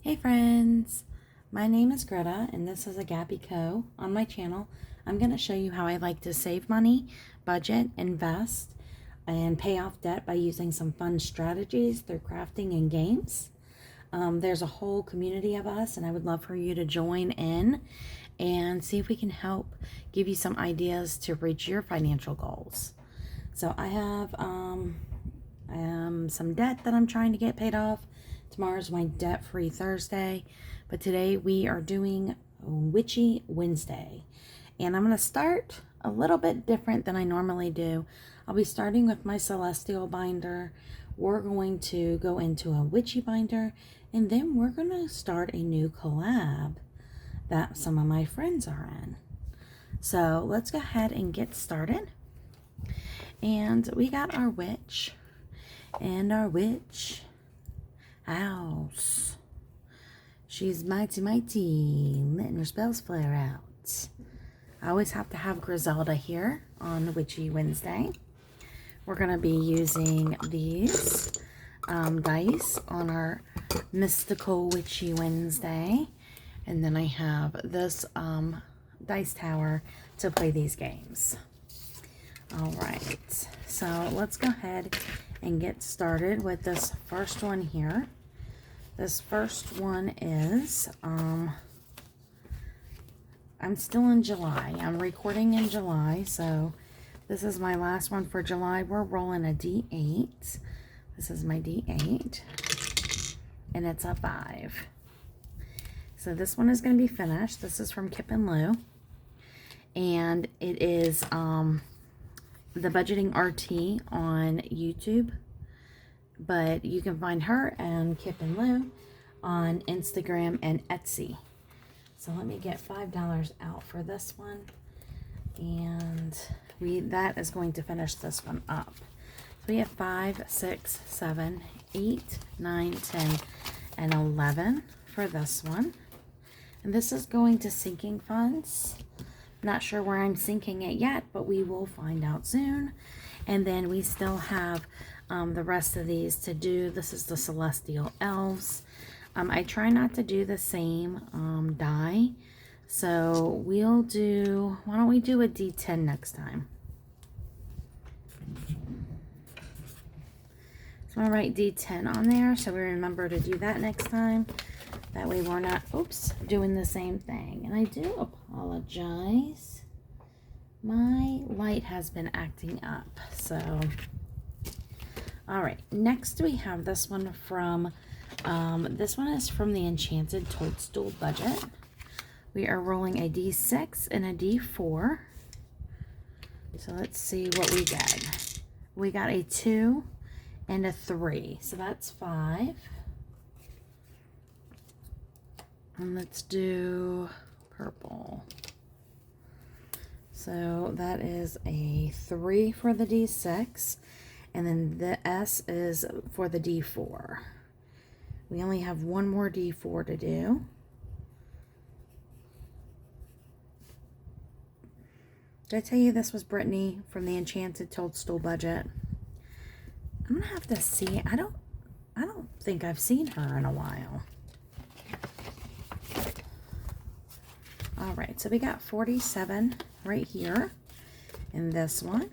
Hey friends, my name is Greta and this is a Gabby Co. On my channel, I'm going to show you how I like to save money, budget, invest, and pay off debt by using some fun strategies through crafting and games. There's a whole community of us and I would love for you to join in and see if we can help give you some ideas to reach your financial goals. So I have some debt that I'm trying to get paid off. Tomorrow's my debt-free Thursday, but today we are doing Witchy Wednesday. And I'm going to start a little bit different than I normally do. I'll be starting with my Celestrial binder. We're going to go into a Witchy binder, and then we're going to start a new collab that some of my friends are in. So let's go ahead and get started. And we got our witch and our witch house. She's mighty, letting her spells flare out. I always have to have Griselda here on Witchy Wednesday. We're going to be using these dice on our mystical Witchy Wednesday. And then I have this dice tower to play these games. Alright, so let's go ahead and get started with this first one here. This first one is, I'm still in July. I'm recording in July, so this is my last one for July. We're rolling a D8. This is my D8, and it's a 5. So this one is going to be finished. This is from Kip and Lou, and it is the Budgeting RT on YouTube. But you can find her and Kip and Lou on Instagram and Etsy. So let me get $5 out for this one. And that is going to finish this one up. So we have 5, 6, 7, 8, 9, 10, and 11 for this one. And this is going to sinking funds. Not sure where I'm sinking it yet, but we will find out soon. And then we still have the rest of these to do. This is the Celestial Elves. I try not to do the same die. So we'll do, why don't we do a D10 next time? So I'll write D10 on there so we remember to do that next time. That way we're not, oops, doing the same thing. And I do apologize. My light has been acting up, so. All right, next we have this one from, this one is from the Enchanted Toadstool Budget. We are rolling a D6 and a D4. So let's see what we get. We got a 2 and a 3, so that's 5. And let's do purple. So that is a 3 for the D6. And then the S is for the D4. We only have one more D4 to do. Did I tell you this was Brittany from the Enchanted Toadstool Budget? I'm gonna have to see. I don't think I've seen her in a while. All right, so we got 47 right here in this one.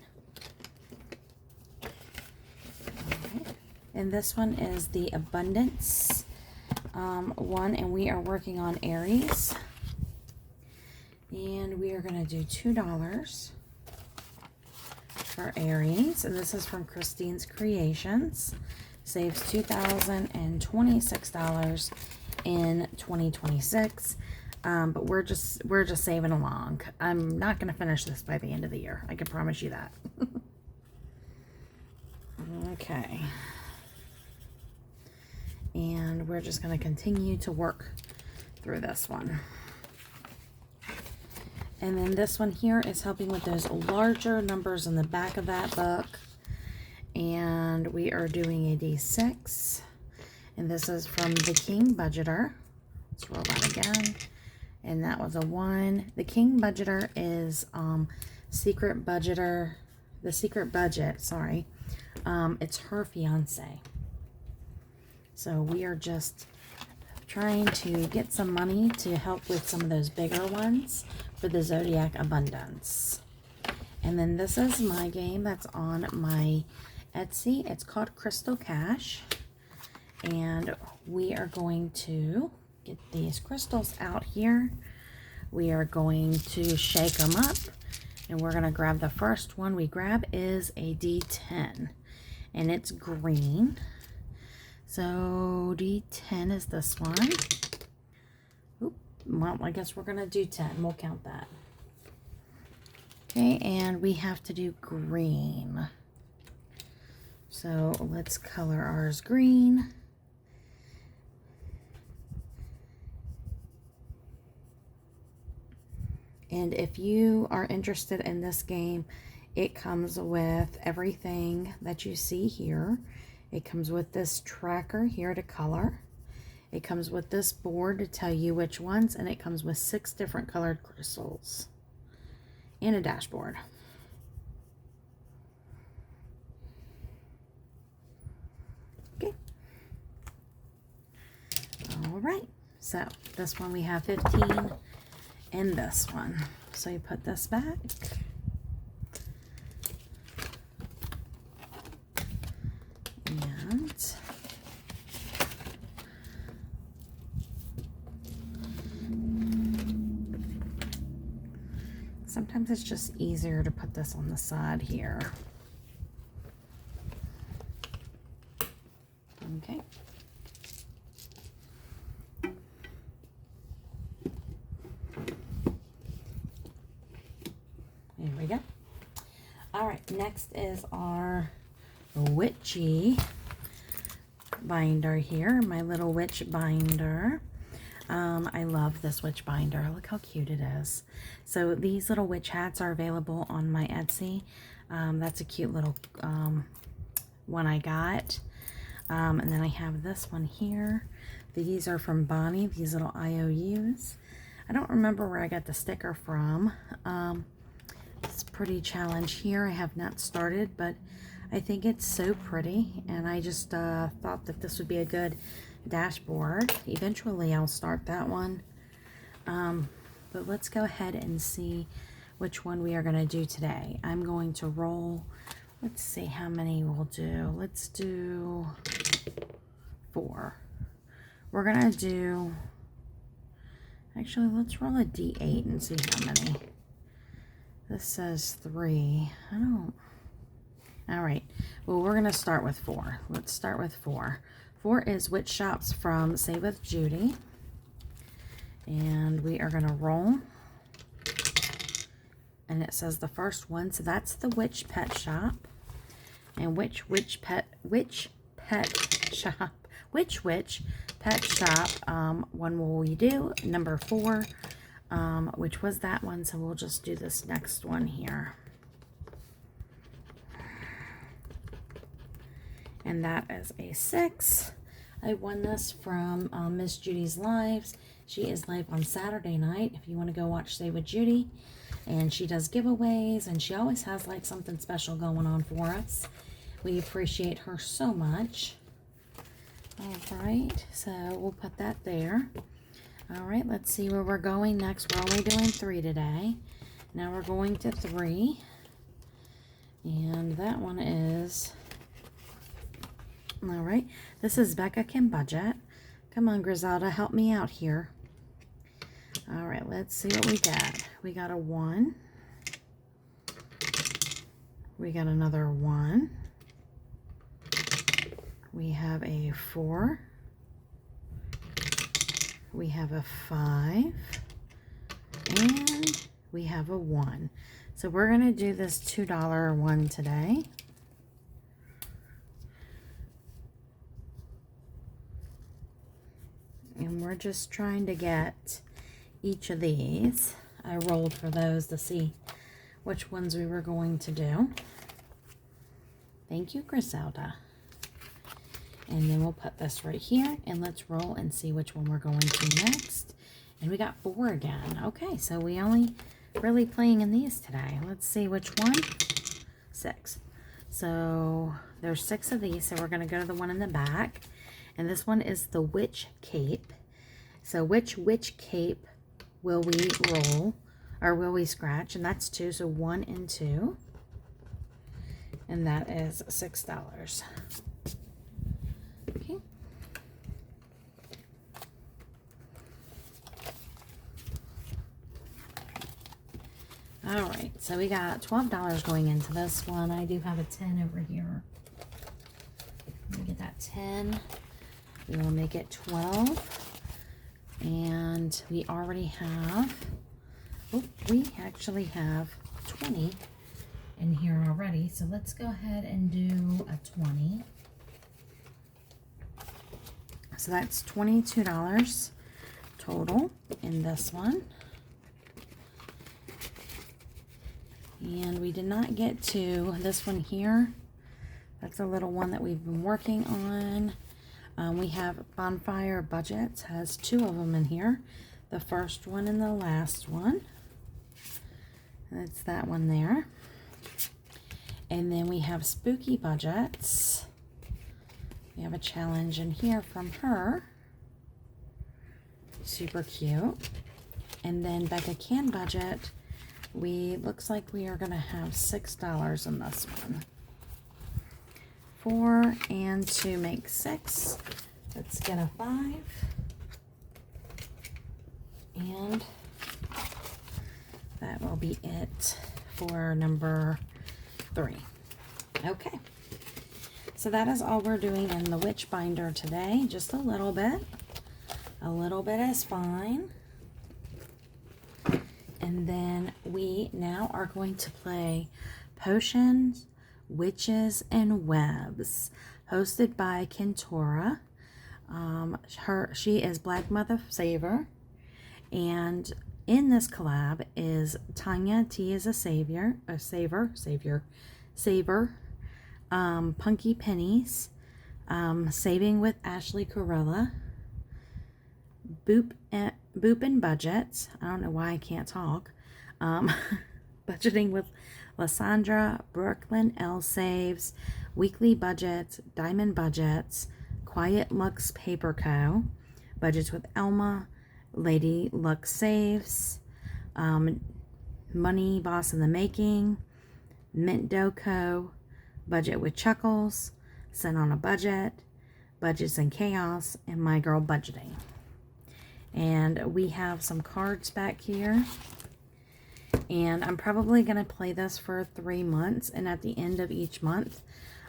And this one is the Abundance one, and we are working on Aries. And we are going to do $2 for Aries. And this is from Christine's Creations. Saves $2,026 in 2026. But we're just saving along. I'm not going to finish this by the end of the year. I can promise you that. Okay. And we're just going to continue to work through this one. And then this one here is helping with those larger numbers in the back of that book. And we are doing a D6. And this is from the King Budgeter. Let's roll that again. And that was a 1. The King Budgeter is Secret Budgeter. The Secret Budget, sorry. It's her fiance. So we are just trying to get some money to help with some of those bigger ones for the Zodiac Abundance. And then this is my game that's on my Etsy. It's called Crystal Cash. And we are going to get these crystals out here. We are going to shake them up. And we're going to grab the first one we grab is a D10. And it's green. So D10 is this one. Oop, well, I guess we're going to do 10. We'll count that. Okay, and we have to do green. So let's color ours green. And if you are interested in this game, it comes with everything that you see here. It comes with this tracker here to color. It comes with this board to tell you which ones, and it comes with 6 different colored crystals and a dashboard. Okay. All right. So this one we have 15 and this one. So you put this back. And sometimes it's just easier to put this on the side here. Okay. There we go. All right, next is our Witchy Binder here, my little witch binder. I love this witch binder. Look how cute it is. So these little witch hats are available on my Etsy. That's a cute little one I got. And then I have this one here. These are from Bonnie, these little IOUs. I don't remember where I got the sticker from. It's pretty challenge here. I have not started, but I think it's so pretty, and I just thought that this would be a good dashboard. Eventually I'll start that one. But let's go ahead and see which one we are going to do today. I'm going to roll, let's see how many we'll do. Let's do 4. We're going to do, actually let's roll a D8 and see how many. This says 3. I don't. All right. Well, we're going to start with 4. Let's start with 4. 4 is Witch Shops from Save with Judy. And we are going to roll. And it says the first one. So that's the Witch Pet Shop. And Witch Pet Shop. Which Witch Pet Shop one will we do? Number 4. Which was that one, so we'll just do this next one here. And that is a 6. I won this from Miss Judy's Lives. She is live on Saturday night if you want to go watch Stay with Judy. And she does giveaways, and she always has like something special going on for us. We appreciate her so much. All right, so we'll put that there. All right, let's see where we're going next. We're only doing 3 today. Now we're going to 3. And that one is, all right, this is Becca Can Budget. Come on, Griselda, help me out here. All right, let's see what we got. We got a 1. We got another 1. We have a 4. We have a 5. And we have a 1. So we're going to do this $2 one today. And we're just trying to get each of these. I rolled for those to see which ones we were going to do. Thank you, Griselda. And then we'll put this right here, and let's roll and see which one we're going to next. And we got 4 again. Okay, so we only really playing in these today. Let's see which one. 6. So there's 6 of these, so we're going to go to the one in the back. And this one is the Witch Cape. So which witch cape will we roll, or will we scratch? And that's 2, so 1 and 2. And that is $6. Okay. All right, so we got $12 going into this one. I do have a 10 over here. Let me get that 10. We will make it 12. And we already have, oh, we actually have 20 in here already. So let's go ahead and do a 20. So that's $22 total in this one. And we did not get to this one here. That's a little one that we've been working on. We have Bonfire Budgets, has 2 of them in here. The first one and the last one. That's that one there. And then we have Spooky Budgets. We have a challenge in here from her. Super cute. And then Becca Can Budget. Looks like we are going to have $6 in this one. 4 and 2 make 6. Let's get a 5. And that will be it for number 3. Okay. So that is all we're doing in the Witch Binder today. Just a little bit. A little bit is fine. And then we now are going to play Potions, Witches, and Webs, hosted by Kentora. She is Black Mother Saver, and in this collab is Tanya T is a Saver, Punky Pennies, Saving with Ashley Corella, Boop and Budgets. I don't know why I can't talk. Budgeting with Lysandra, Brooklyn L Saves, Weekly Budgets, Diamond Budgets, Quiet Lux Paper Co., Budgets with Elma, Lady Lux Saves, Money Boss in the Making, Mint Dough Co., Budget with Chuckles, Sent on a Budget, Budgets and Chaos, and My Girl Budgeting. And we have some cards back here. And I'm probably going to play this for 3 months. And at the end of each month,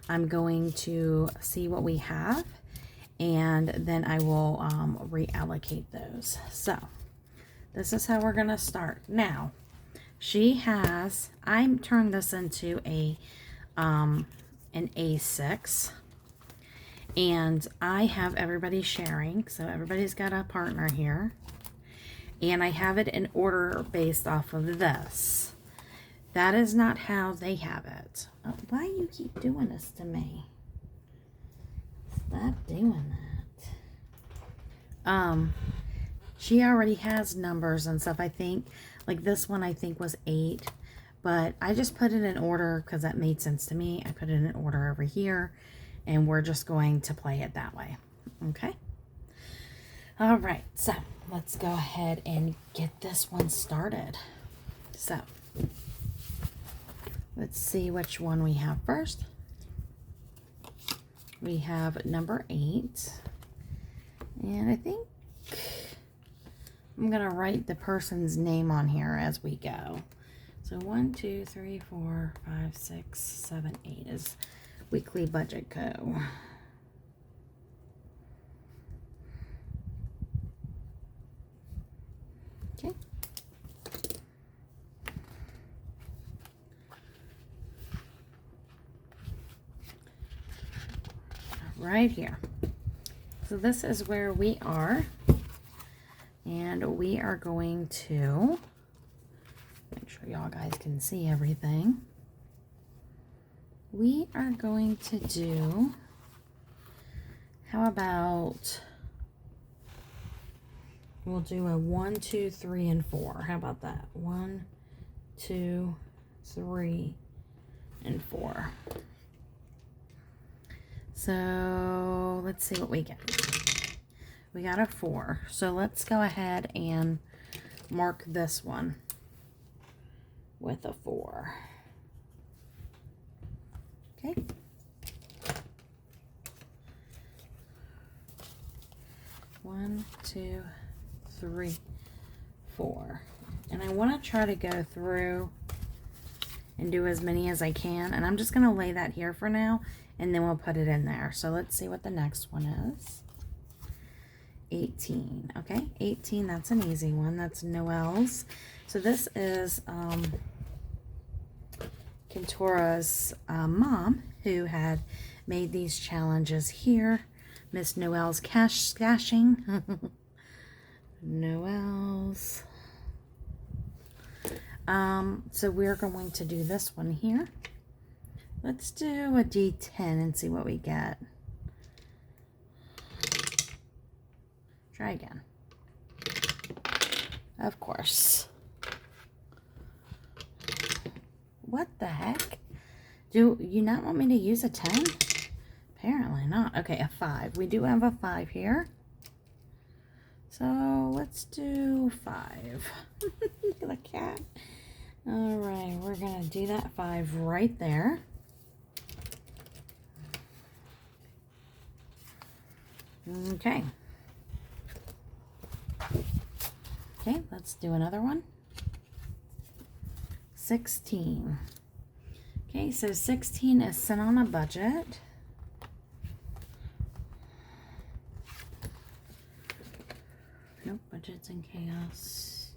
I'm going to see what we have. And then I will reallocate those. So, this is how we're going to start. Now, I turned this into an A6. And I have everybody sharing. So, everybody's got a partner here. And I have it in order based off of this. That is not how they have it. Oh, why you keep doing this to me? Stop doing that. She already has numbers and stuff, I think. Like this one, I think was 8. But I just put it in order because that made sense to me. I put it in order over here. And we're just going to play it that way. Okay? All right, so let's go ahead and get this one started. So, let's see which one we have first. We have number 8. And I think I'm going to write the person's name on here as we go. So 1, 2, 3, 4, 5, 6, 7, 8 is Weekly Budget Co. Okay. Right here. So this is where we are. And we are going to make sure y'all guys can see everything. We are going to do, how about, we'll do a 1, 2, 3, and 4. How about that? 1, 2, 3, and 4. So let's see what we get. We got a 4. So let's go ahead and mark this one with a 4. Okay. One, 2, 3, 4. And I want to try to go through and do as many as I can. And I'm just going to lay that here for now, and then we'll put it in there. So let's see what the next one is. 18. Okay, 18, that's an easy one. That's Noelle's. So this is Kentura's mom, who had made these challenges here. Miss Noelle's cash skashing. Noelle's. So we're going to do this one here. Let's do a D10 and see what we get. Try again. Of course. What the heck? Do you not want me to use a 10? Apparently not. Okay, a 5. We do have a 5 here. So let's do 5. The cat. All right, we're going to do that 5 right there. Okay. Okay, let's do another one. 16. Okay, so 16 is Sent on a Budget. Nope, Budgets in Chaos.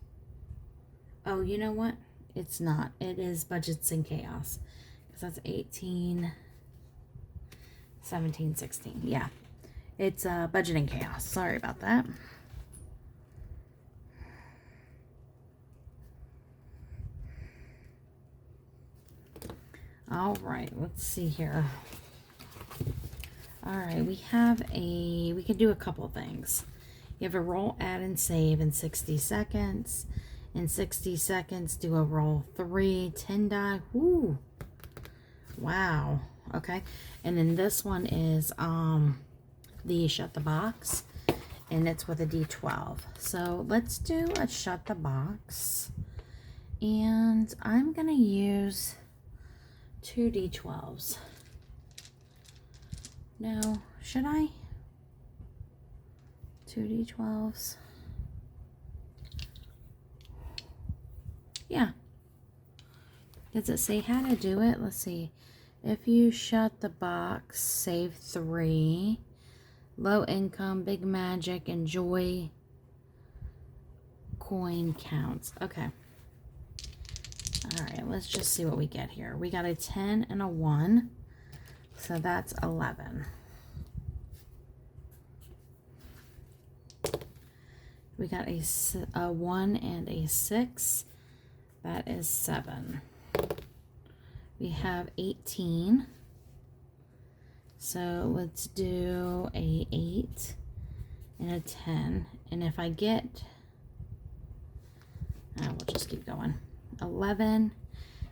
Oh, you know what? It's not. It is Budgets in Chaos. Because that's 18, 17, 16. Yeah. It's Budget in Chaos. Sorry about that. All right, let's see here. All right, we can do a couple things. You have a roll, add, and save in 60 seconds. In 60 seconds, do a roll 3, 10 die. Woo! Wow. Okay. And then this one is the Shut the Box. And it's with a D12. So let's do a Shut the Box. And I'm going to use 2 D12s. No, should I? 2 D12s. Yeah. Does it say how to do it? Let's see. If you shut the box, save 3. Low income, big magic, enjoy coin counts. Okay. All right, let's just see what we get here. We got a 10 and a 1. So that's 11. We got a 1 and a 6. That is 7. We have 18. So let's do a 8 and a 10. And if I get, we'll just keep going. 11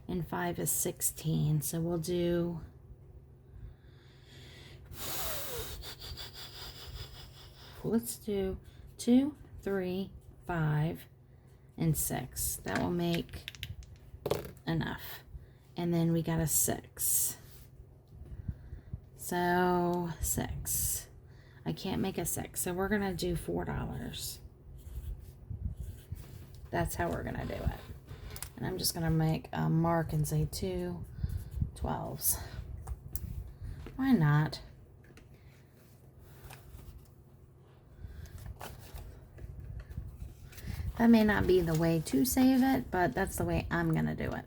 and 5 is 16. So we'll do, let's do 2, 3, 5, and 6. That will make enough. And then we got a 6. So 6. I can't make a 6. So we're going to do $4. That's how we're going to do it. And I'm just going to make a mark and say 2 12s. Why not? That may not be the way to save it, but that's the way I'm going to do it.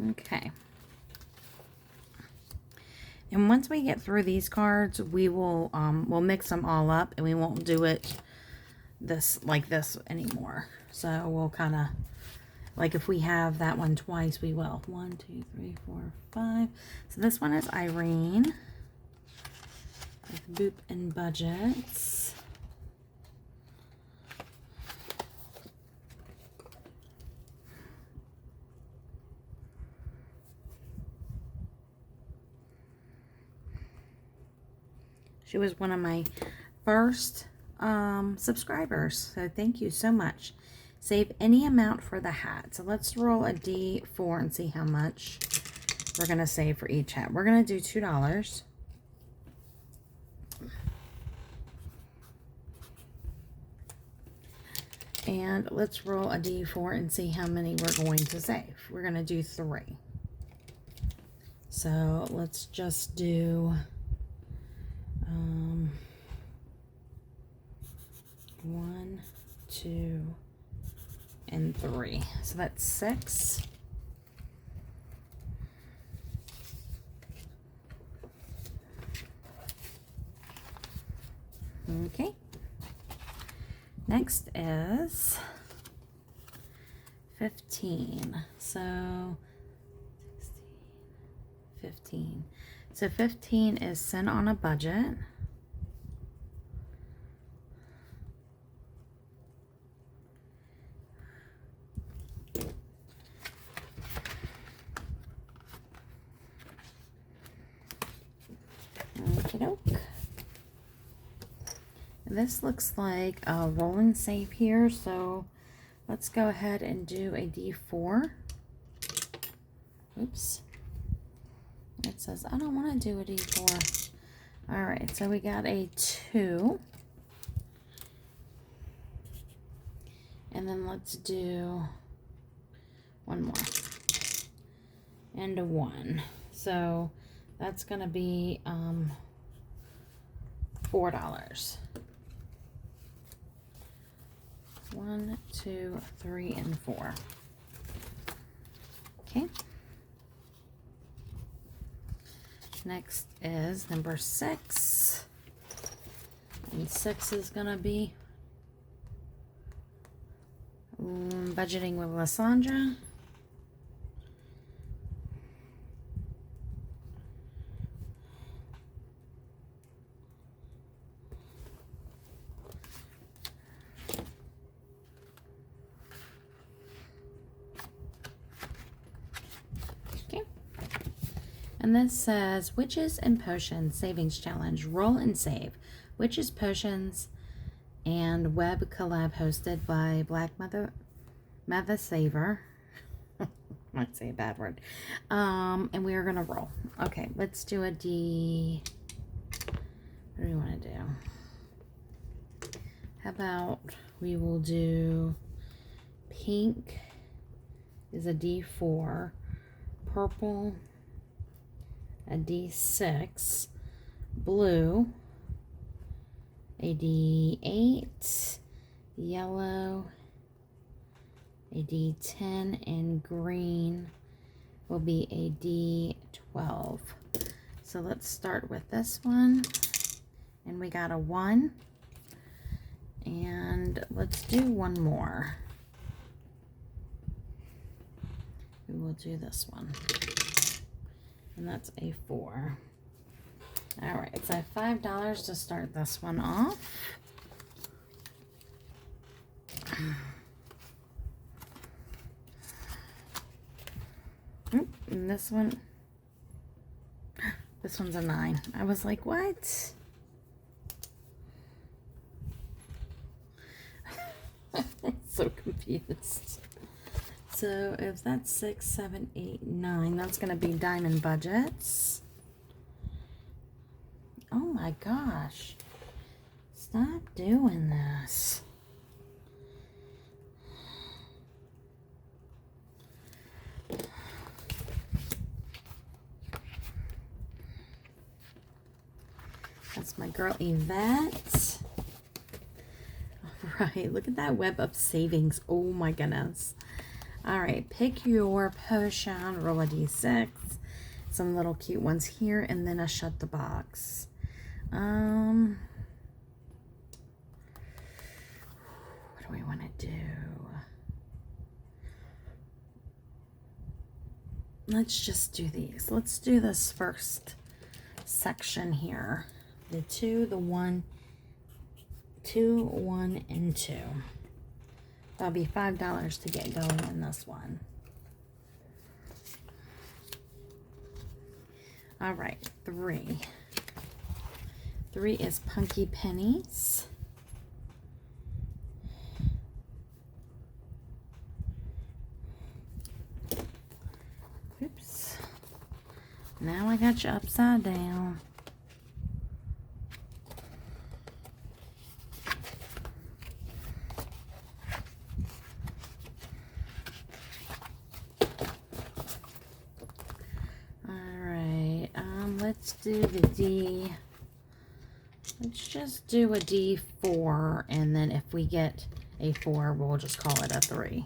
Okay. And once we get through these cards, we will we'll mix them all up, and we won't do it like this anymore. So we'll kind of, like if we have that one twice, we will. 1, 2, 3, 4, 5. So this one is Irene with Boop and Budgets. She was one of my first subscribers. So thank you so much. Save any amount for the hat. So let's roll a D4 and see how much we're going to save for each hat. We're going to do $2. And let's roll a D4 and see how many we're going to save. We're going to do 3. So let's just do 1, 2, and 3. So that's 6. Okay. Next is 15. So 15. So 15 is sent on a budget. Okey-doke. This looks like a roll and save here, so let's go ahead and do a D4. Oops. It says I don't want to do a D4. All right, so we got a 2. And then let's do one more. And a 1. So that's going to be $4. 1, 2, 3, and 4. Okay. Next is number 6. And 6 is going to be budgeting with Lysandra. And this says Witches and Potions Savings Challenge. Roll and save. Witches, Potions, and Web Collab hosted by Black Mother Saver. Might say a bad word. And we are going to roll. Okay, let's do a D. What do we want to do? How about we will do pink is a D4. Purple, a D6, blue, a D8, yellow, a D10, and green will be a D12. So let's start with this one, and we got a 1, and let's do one more. We will do this one. And that's a 4. All right, so $5 to start this one off. And this one's a 9. I was like, what? So confused. So if that's 6, 7, 8, 9, that's going to be diamond budgets. Oh my gosh. Stop doing this. That's my girl Yvette. All right, look at that web of savings. Oh my goodness. All right, pick your potion, roll a D6, some little cute ones here, and then a shut the box. What do we want to do? Let's just do these. Let's do this first section here. The 2, the 1, 2, 1, and 2. That'll be $5 to get going in this one. All right, 3. 3 is Punky Pennies. Oops. Now I got you upside down. Let's do the D. Let's just do a D4, and then if we get a 4, we'll just call it a 3.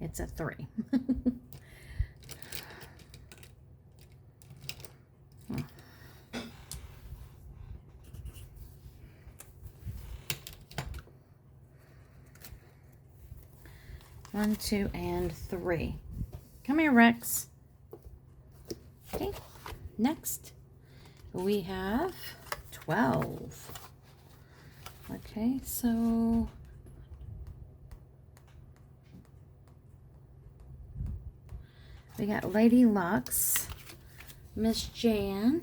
It's a 3. One, 2, and 3. Come here, Rex. Okay, next we have 12. Okay, so we got Lady Lux, Miss Jan,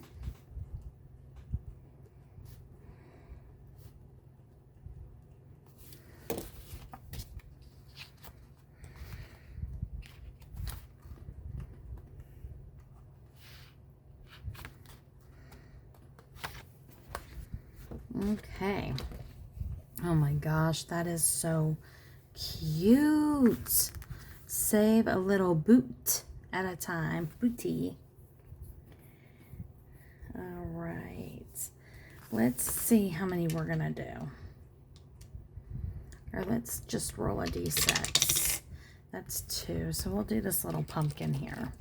okay. Oh my gosh, that is so cute. Save a little boot at a time. Booty. All right. Let's see how many we're going to do. Or let's just roll a D6. That's 2. So we'll do this little pumpkin here.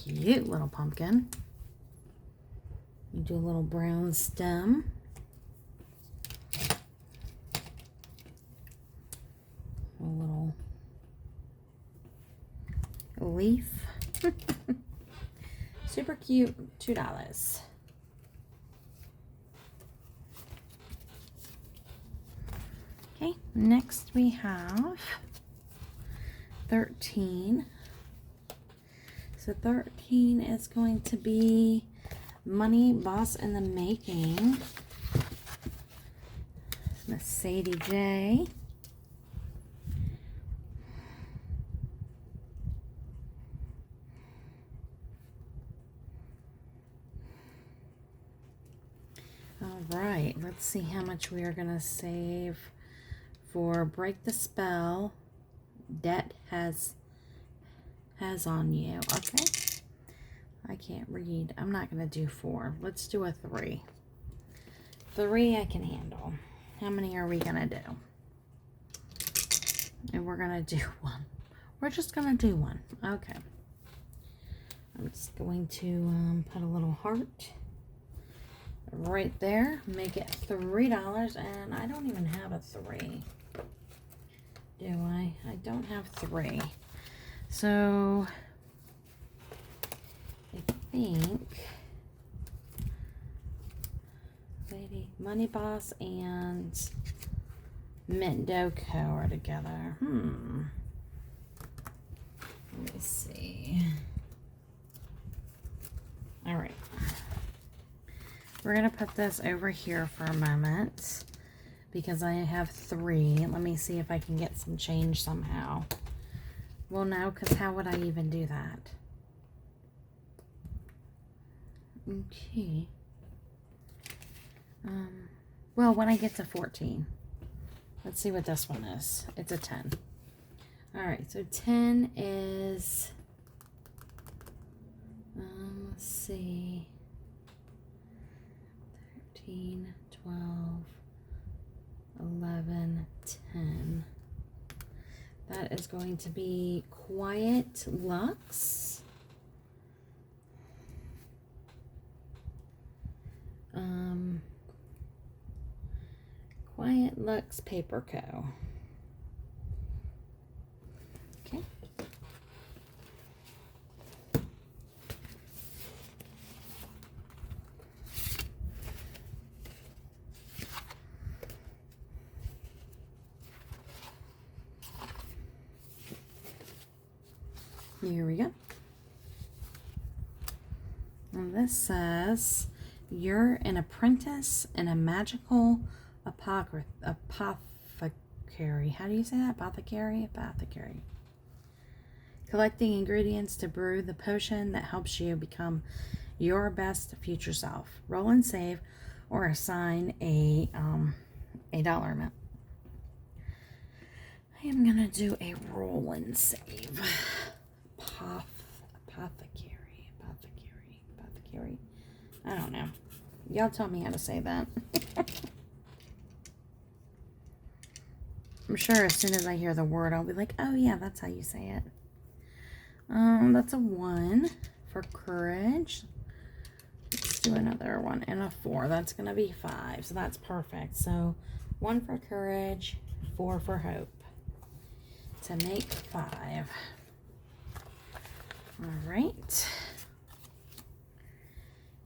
Cute little pumpkin. You do a little brown stem. A little leaf. Super cute. $2. Okay, next we have 13. So 13 is going to be Money Boss in the Making. Miss Sadie J. All right, let's see how much we are going to save for Break the Spell. Debt has on you. Okay, I can't read. I'm not going to do 4. Let's do a 3. 3 I can handle. How many are we going to do? And we're going to do 1. We're just going to do 1. Okay. I'm just going to put a little heart right there. Make it $3. And I don't even have a 3. Do I? I don't have 3. So I think Lady Money Boss and Mint Doko are together. Let me see. All right. We're going to put this over here for a moment because I have 3. Let me see if I can get some change somehow. Well, no, because how would I even do that? Okay. Well, when I get to 14. Let's see what this one is. It's a 10. All right, so 10 is, let's see, 13, 12, 11, 10. That is going to be Quiet Lux. Quiet Lux Paper Co. Okay. Here we go. And this says, you're an apprentice in a magical apothecary. How do you say that? Apothecary? Apothecary. Collecting ingredients to brew the potion that helps you become your best future self. Roll and save or assign a dollar amount. I am going to do a roll and save. Apothecary. I don't know. Y'all tell me how to say that. I'm sure as soon as I hear the word, I'll be like, oh yeah, that's how you say it. That's a 1 for courage. Let's do another one and a 4. That's going to be 5. So that's perfect. So 1 for courage, 4 for hope. To make 5. All right.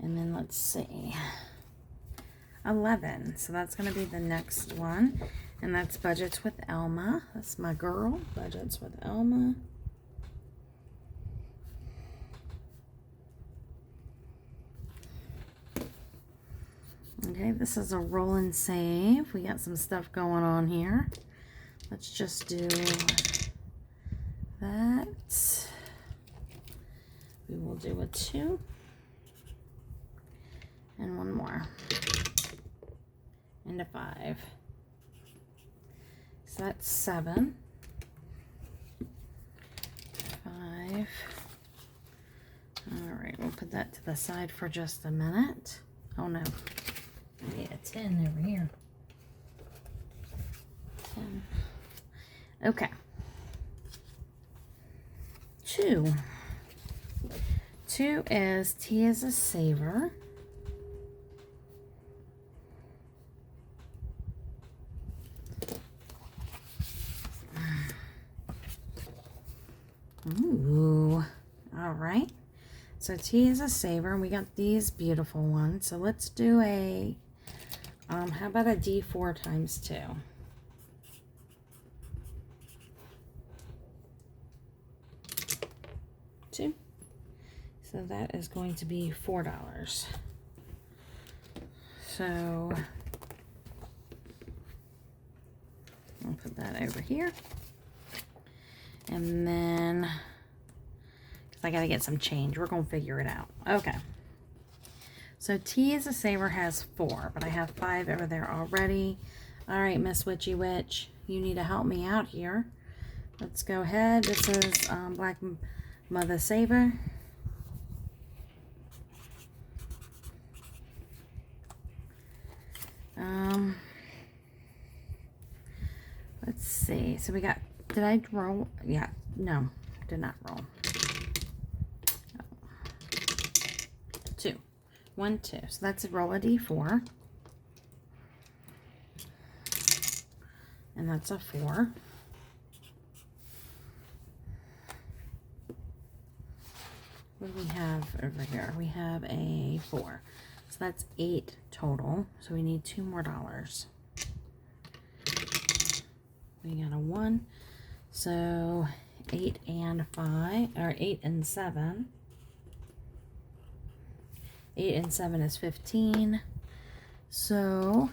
And then let's see. 11. So that's going to be the next one. And that's Budgets with Elma. That's my girl. Budgets with Elma. Okay, this is a roll and save. We got some stuff going on here. Let's just do that. We will do a 2. And 1 more. And a 5. So that's 7. 5. Alright, we'll put that to the side for just a minute. Oh no. I need a 10 over here. 10. Okay. 2. 2 is T as a saver. Ooh. All right. So T is a saver, and we got these beautiful ones. So let's do a, how about a D4 times 2? Two. So that is going to be $4. So I'll put that over here. And then, because I got to get some change. We're going to figure it out. Okay. So T as a saver has 4, but I have 5 over there already. All right, Miss Witchy Witch, you need to help me out here. Let's go ahead. This is Black Mother Saver. Let's see. So we got, did I roll? Yeah, no, did not roll. Oh. 2. 1, 2. So that's a roll of D4. And that's a 4. What do we have over here? We have a 4. So that's 8 total. So we need 2 more dollars. We got a 1. So 8 and 5, or 8 and 7. 8 and 7 is 15. So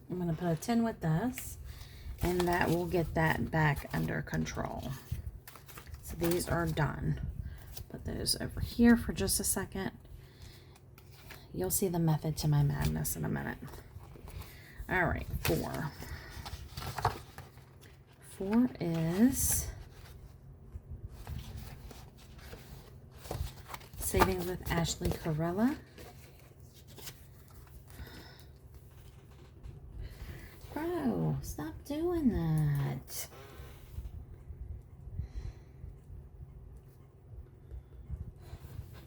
I'm going to put a 10 with this, and that will get that back under control. So these are done. Put those over here for just a second. You'll see the method to my madness in a minute. All right, 4. 4 is Savings with Ashley Corella. Bro, stop doing that.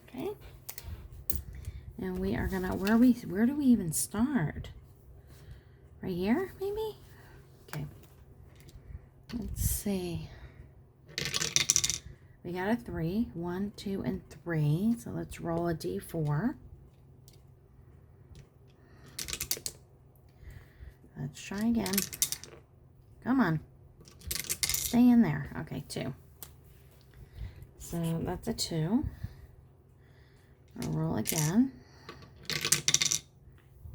Okay. And we are gonna, where do we even start? Right here, maybe? Okay. Let's see. We got a 3. 1, 2, and 3. So let's roll a D4. Let's try again. Come on. Stay in there. Okay, 2. So that's a 2. I'll roll again.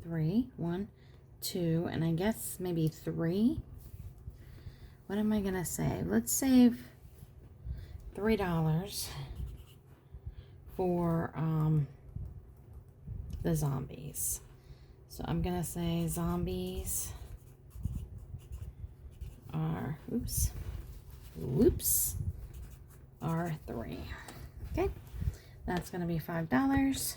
3, 1, 2, and I guess maybe 3. What am I gonna save? Let's save $3 for the zombies. So I'm gonna say zombies are are 3. Okay, that's gonna be $5.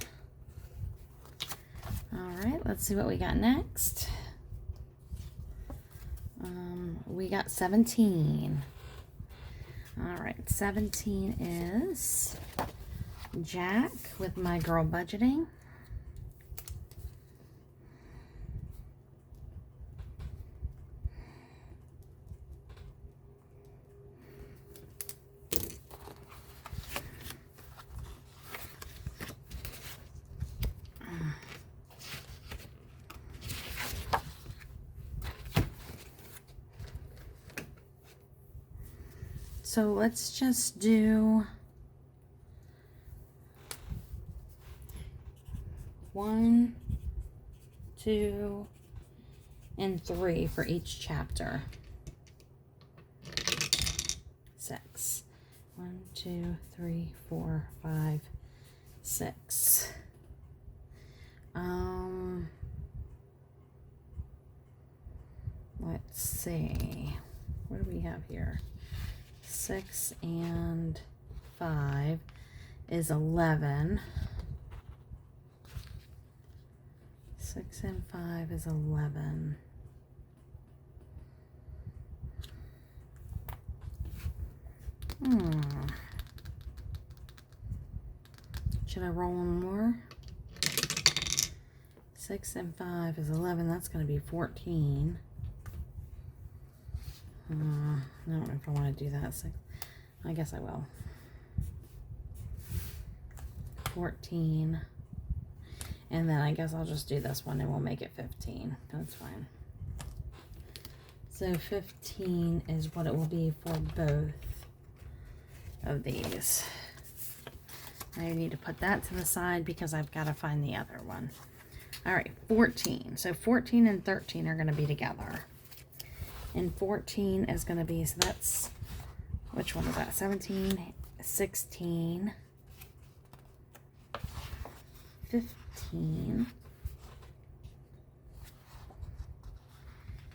All right, let's see what we got next. We got 17. All right, 17 is Jack with my girl budgeting. So let's just do 1, 2, and 3 for each chapter. 6. 1, 2, 3, 4, 5, 6. Let's see. What do we have here? 6 and 5 is 11. 6 and 5 is 11. Should I roll one more? 6 and 5 is 11. That's going to be 14. I don't know if I want to do that. So I guess I will. 14. And then I guess I'll just do this one and we'll make it 15. That's fine. So 15 is what it will be for both of these. I need to put that to the side because I've got to find the other one. All right, 14. So 14 and 13 are going to be together. And 14 is going to be, so that's, which one is that? 17, 16, 15,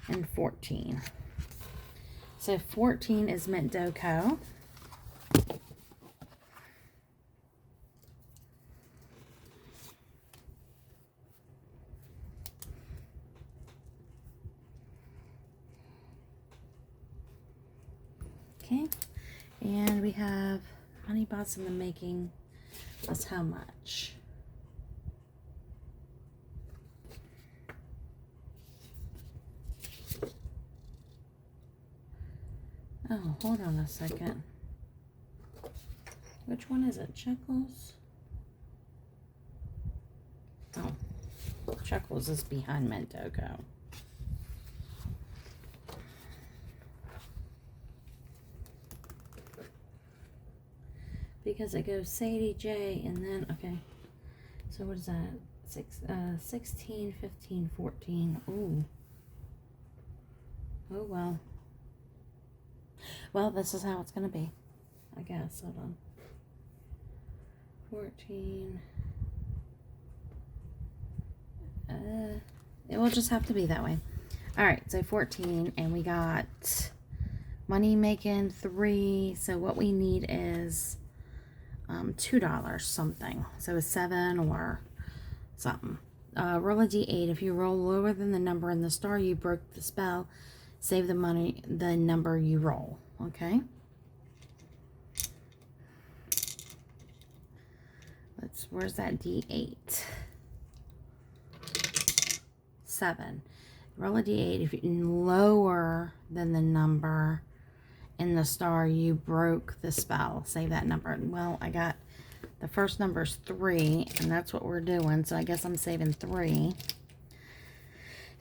and 14. So 14 is Mint Doco. Okay, and we have Honey Bots in the Making. That's how much? Oh, hold on a second. Which one is it? Chuckles? Oh, Chuckles is behind Mint Doco. Because it goes Sadie J and then, okay. So what is that? 16, 15, 14. Ooh. Oh, well. Well, this is how it's going to be, I guess. Hold on. 14. It will just have to be that way. All right, so 14, and we got money making 3. So what we need is $2 something. So a 7 or something. Roll a d8. If you roll lower than the number in the star, you broke the spell. Save the money, the number you roll. Okay. Where's that d8? 7. Roll a d8. If you lower than the number in the star, you broke the spell. Save that number. Well, I got the first number's 3, and that's what we're doing. So I guess I'm saving 3.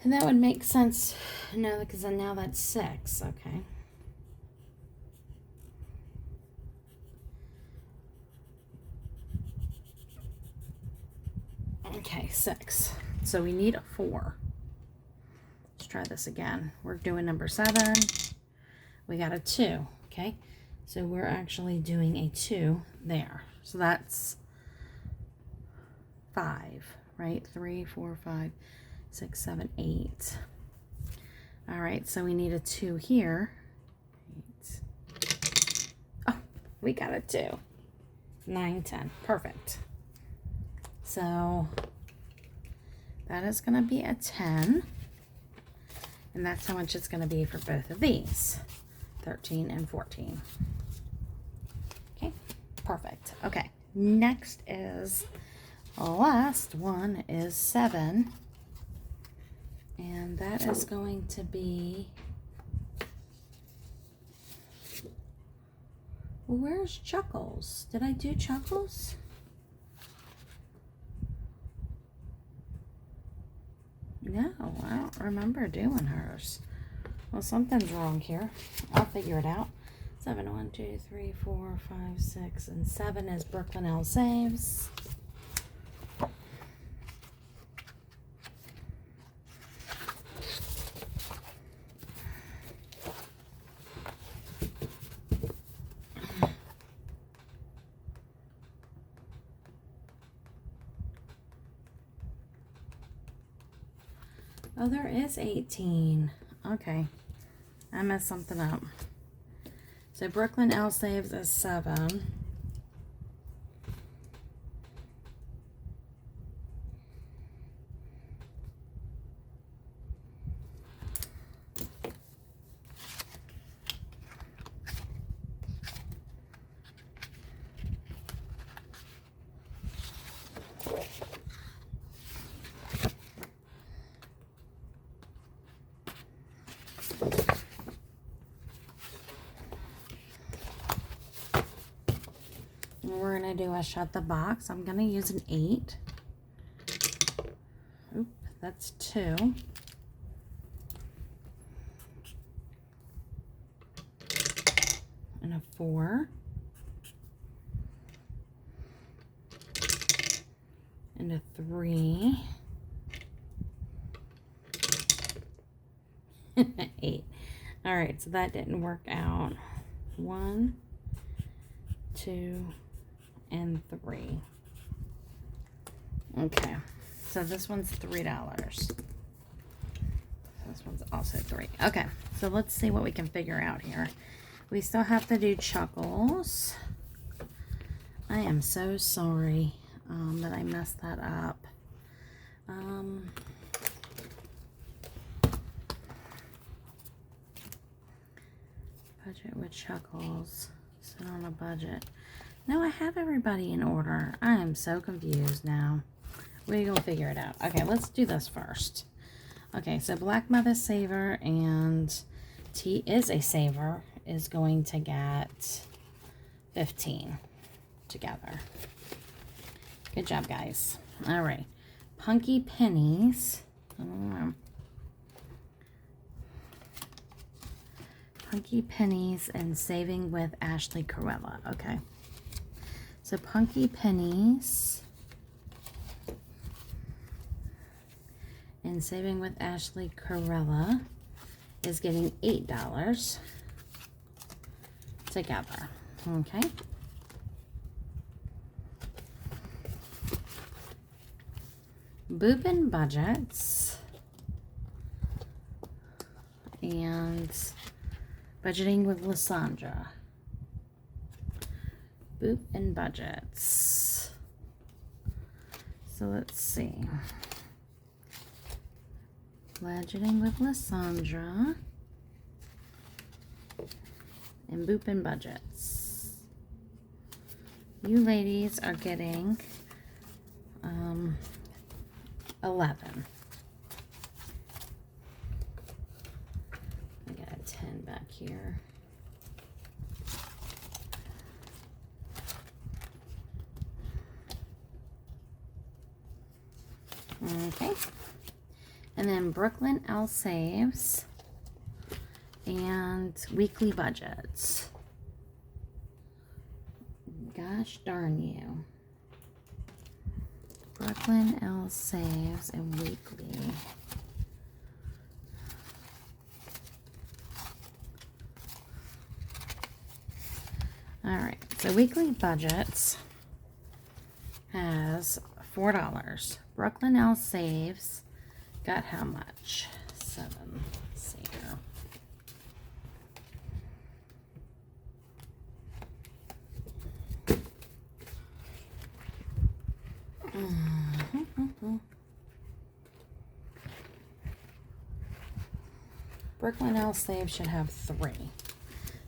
And that would make sense, no, because now that's 6. Okay. 6. So we need a 4. Let's try this again. We're doing number 7. We got a 2. Okay. So we're actually doing a 2 there. So that's 5, right? 3, 4, 5, 6, 7, 8. All right. So we need a 2 here. 8. Oh, we got a 2. 9, 10. Perfect. So that is going to be a 10. And that's how much it's going to be for both of these. 13 and 14. Okay, perfect. Okay, next is, the last one is 7. And that is going to be, well, where's Chuckles? Did I do Chuckles? No, I don't remember doing hers. Well, something's wrong here. I'll figure it out. 7, 1, 2, 3, 4, 5, 6, and 7 is Brooklyn L Saves. Oh, there is 18. Okay. I messed something up. So Brooklyn L Saves is 7. We're going to do a shut the box. I'm going to use an 8. Oop, that's 2. And a 4. And a 3. And an 8. All right, so that didn't work out. 1, 2, and 3. Okay, so this one's $3. This one's also 3. Okay, so let's see what we can figure out here. We still have to do Chuckles. I am so sorry that I messed that up. Budget with Chuckles. Sit on a budget. No, I have everybody in order. I am so confused now. We're going to figure it out. Okay, let's do this first. Okay, so Black Mother Saver and T is a Saver is going to get 15 together. Good job, guys. All right. Punky Pennies. Punky Pennies and Saving with Ashley Cruella. Okay. So Punky Pennies and Saving with Ashley Cruella is getting $8 together. Okay. Boopin' Budgets and Budgeting with Lysandra. Boop and Budgets. So let's see. Budgeting with Lysandra and Boop and Budgets. You ladies are getting 11. I got a 10 back here. Okay. And then Brooklyn L Saves and Weekly Budgets. Gosh darn you. Brooklyn L Saves and Weekly. Alright, so Weekly Budgets has $4. Brooklyn L Saves got how much? 7. Let's see here. Brooklyn L Save should have 3.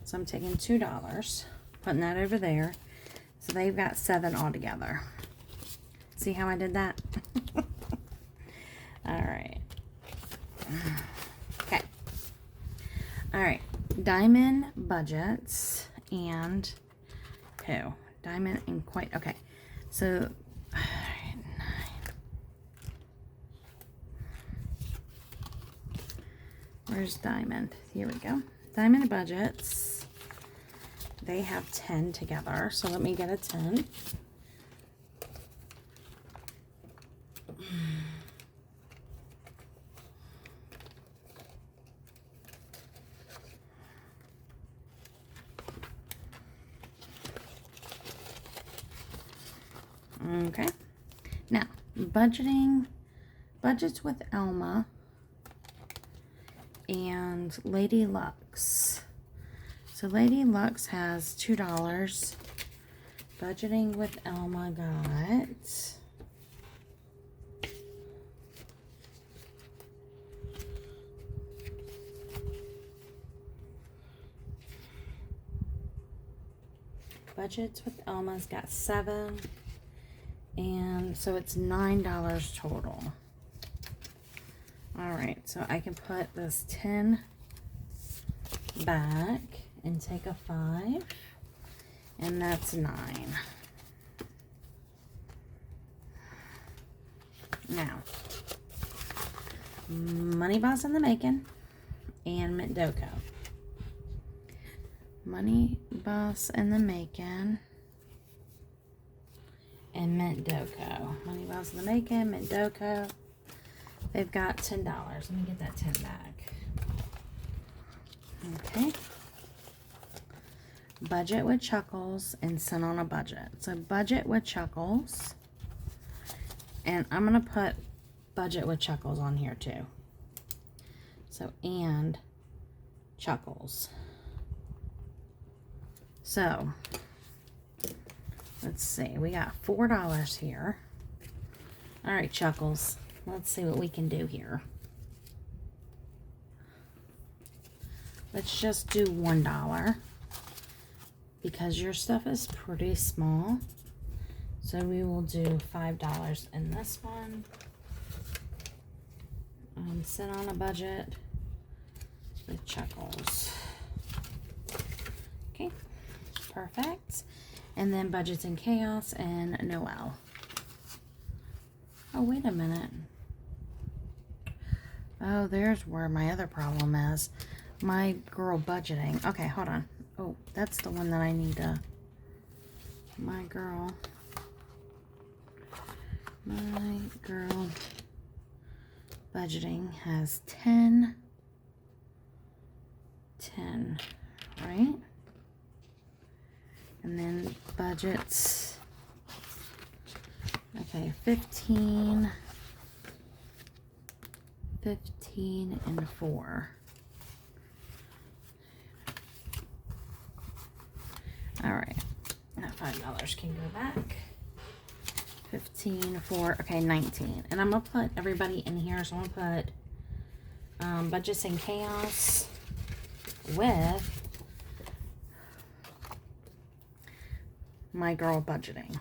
So I'm taking $2, putting that over there. So they've got 7 altogether. See how I did that? Alright. Okay. Alright. Diamond Budgets and who? Diamond and Quite. Okay. So where's Diamond? Here we go. Diamond Budgets. They have 10 together. So let me get a 10. Okay. Now, budgets with Elma and Lady Lux. So Lady Lux has $2. Budgeting with Elma got budgets with Elma's got 7. And so it's $9 total. Alright, so I can put this 10 back and take a 5. And that's 9. Now, Money Boss in the Making and Mendoko. Money Boss in the Making and Mendoko. Money Boss in the Making, Mendoko. They've got $10. Let me get that 10 back. Okay. Budget with Chuckles and Send on a Budget. So Budget with Chuckles. And I'm going to put Budget with Chuckles on here too. So, and Chuckles. So, let's see. We got $4 here. All right, Chuckles. Let's see what we can do here. Let's just do $1 because your stuff is pretty small. So we will do $5 in this one. Sit on a budget with Chuckles. Okay, perfect. And then Budgets in Chaos and Noel. Oh, wait a minute. Oh, there's where my other problem is. My girl budgeting. Okay, hold on. Oh, that's the one that I need to... My girl budgeting has 10, right? And then budgets, okay, 15 and 4. All right, that $5 can go back. 15, 4, okay, 19. And I'm going to put everybody in here. So I'm going to put Budgets in Chaos with My Girl Budgeting.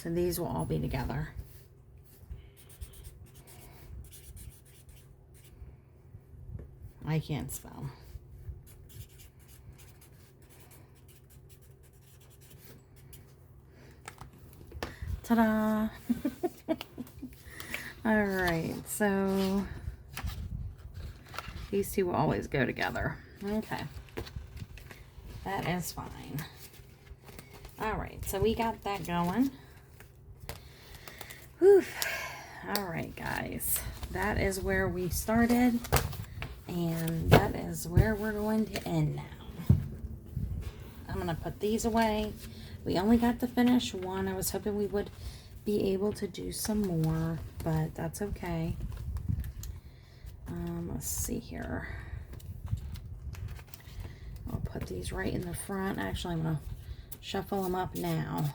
So these will all be together. I can't spell. Ta-da! Alright, so these two will always go together. Okay. That is fine. Alright, so we got that going. Whew. All right, guys. That is where we started. And that is where we're going to end now. I'm going to put these away. We only got to finish one. I was hoping we would be able to do some more, but that's okay. Let's see here. I'll put these right in the front. Actually, I'm going to shuffle them up now.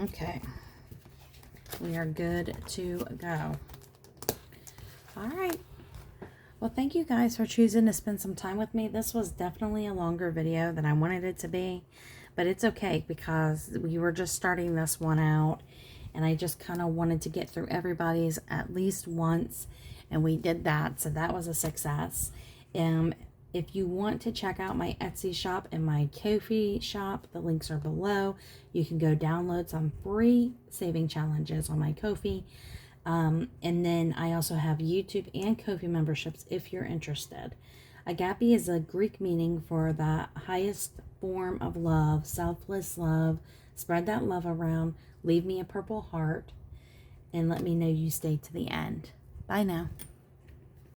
Okay. We are good to go. All right. Well, thank you guys for choosing to spend some time with me. This was definitely a longer video than I wanted it to be, but it's okay because we were just starting this one out, and I just kind of wanted to get through everybody's at least once, and we did that, so that was a success. If you want to check out my Etsy shop and my Ko-fi shop, the links are below. You can go download some free saving challenges on my Ko-fi. And then I also have YouTube and Ko-fi memberships if you're interested. Agape is a Greek meaning for the highest form of love, selfless love. Spread that love around. Leave me a purple heart. And let me know you stayed to the end. Bye now.